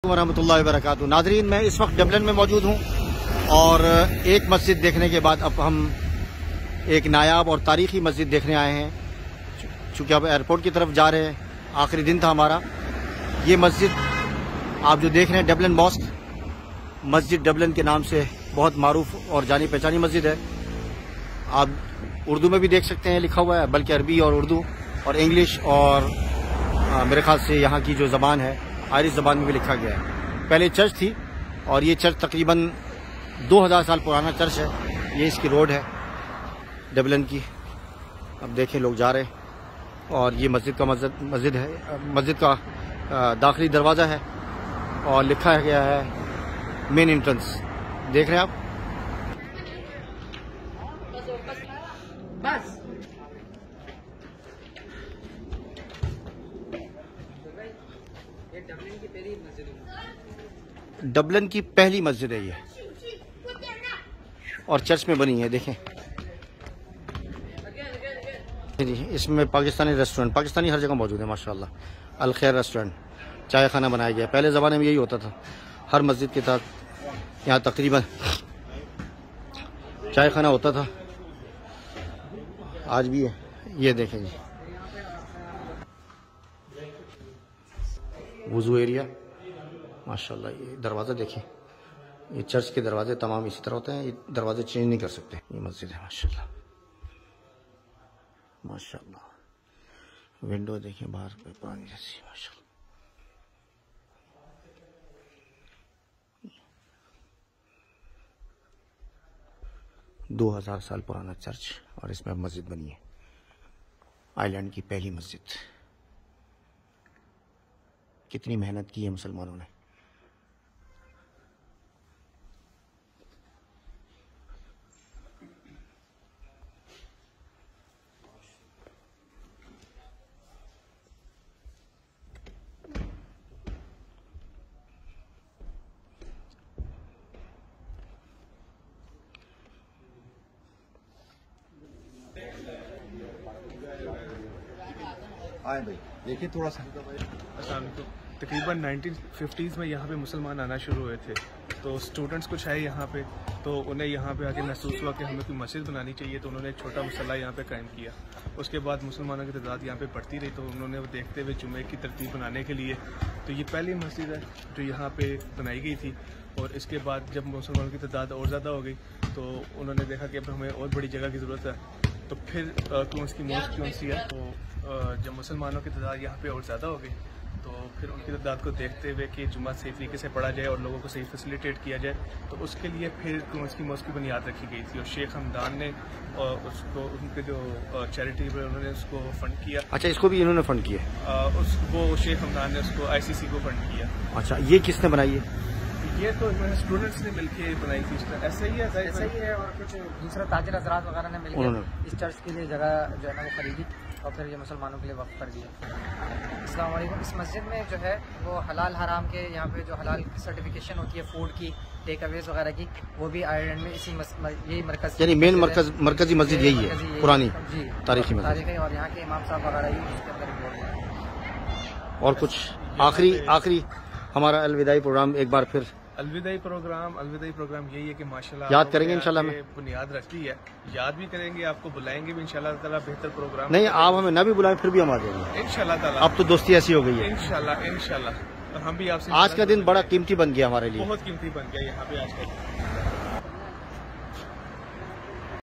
वरहमतुल्लाहि वबरकातुहू। नाज़रीन, मैं इस वक्त डबलिन में मौजूद हूँ और एक मस्जिद देखने के बाद अब हम एक नायाब और तारीखी मस्जिद देखने आए हैं। चूँकि अब एयरपोर्ट की तरफ जा रहे हैं, आखिरी दिन था हमारा। ये मस्जिद आप जो देख रहे हैं, डबलिन मॉस्क, मस्जिद डबलिन के नाम से बहुत मारूफ और जानी पहचानी मस्जिद है। आप उर्दू में भी देख सकते हैं, लिखा हुआ है, बल्कि अरबी और उर्दू और इंग्लिश और मेरे ख्याल से यहाँ की जो ज़बान है आयरिश ज़बान में भी लिखा गया है। पहले चर्च थी और ये चर्च तकरीबन 2000 साल पुराना चर्च है। ये इसकी रोड है डबलिन की। अब देखें लोग जा रहे हैं और ये मस्जिद है। मस्जिद का दाखिली दरवाज़ा है और लिखा गया है मेन एंट्रेंस। देख रहे हैं आप। डबलिन की पहली मस्जिद है ये और चर्च में बनी है। देखें जी, इसमें पाकिस्तानी रेस्टोरेंट, पाकिस्तानी हर जगह मौजूद है माशाल्लाह। अल खैर रेस्टोरेंट, चाय खाना बनाया गया। पहले ज़माने में यही होता था, हर मस्जिद के साथ यहाँ तकरीबन चाय खाना होता था। आज भी है। ये देखें जी, वुज़ू एरिया माशाल्लाह। ये दरवाज़ा देखें, ये चर्च के दरवाजे तमाम इसी तरह होते हैं। ये दरवाजे चेंज नहीं कर सकते। ये मस्जिद है माशाल्लाह माशाल्लाह। विंडो देखें बाहर पे पानी जैसी माशाल्लाह। 2000 साल पुराना चर्च और इसमें अब मस्जिद बनी है। आइलैंड की पहली मस्जिद। कितनी मेहनत की है मुसलमानों ने। आए भाई देखिए थोड़ा सा। तकरीबन 1950s में यहाँ पे मुसलमान आना शुरू हुए थे, तो स्टूडेंट्स कुछ आए यहाँ पे, तो उन्हें यहाँ पे आके महसूस हुआ कि हमें कोई मस्जिद बनानी चाहिए, तो उन्होंने एक छोटा मुसल्ला यहाँ पे कायम किया। उसके बाद मुसलमानों की तादाद यहाँ पे बढ़ती रही, तो उन्होंने वो देखते हुए जुमे की तरतीब बनाने के लिए, तो ये पहली मस्जिद है जो यहाँ पे बनाई गई थी। और इसके बाद जब मुसलमानों की तादाद और ज़्यादा हो गई, तो उन्होंने देखा कि अब हमें और बड़ी जगह की ज़रूरत है, तो फिर कौन सी मॉस्क कौन सी है। तो जब मुसलमानों की तादाद यहाँ पे और ज़्यादा हो गई, तो फिर उनकी तादाद को देखते हुए कि जुमा सही तरीके से पढ़ा जाए और लोगों को सही फैसिलिटेट किया जाए, तो उसके लिए फिर उसकी मॉस्क की बुनियाद रखी गई थी। और शेख हमदान ने उसको, उनके जो चैरिटी उन्होंने उसको फंड किया। अच्छा, इसको भी इन्होंने फंड किया? वो शेख हमदान ने उसको ICC को फंड किया। अच्छा, ये किसने बनाई है? ये तो स्टूडेंट्स ने मिलके बनाई थी। ऐसे ही है और कुछ दूसरा ताजिर हजरात वगैरह ने मिलकर इस चर्च के लिए जगह जो है ना वो खरीदी और फिर ये मुसलमानों के लिए वक्फ कर दिया। अस्सलाम वालेकुम। इस मस्जिद में जो है वो हलाल हराम के, यहाँ पे जो हलाल सर्टिफिकेशन होती है फूड की, टेक अवेज वगैरह की, वो भी आयरलैंड में इसी यही मरकज, यानी मेन मरकजी मस्जिद यही है, पुरानी जी तारीखी मस्जिद है। और यहाँ के इमाम साहब वगैरह ही उसके अंदर। और कुछ आखिरी हमारा अलविदाई प्रोग्राम एक बार फिर। अलविदाई प्रोग्राम यही है कि माशाल्लाह याद करेंगे इंशाल्लाह। में बुनियाद रखी है, याद भी करेंगे, आपको बुलाएंगे भी इंशाल्लाह ताला। बेहतर प्रोग्राम नहीं, आप हमें ना भी बुलाएं फिर भी हम आ जाएंगे इंशाल्लाह ताला। अब तो दोस्ती ऐसी हो गई है इंशाल्लाह। हम भी आपसे, आज का दिन बड़ा कीमती बन गया हमारे लिए, बहुत कीमती बन गया यहाँ पे आज का।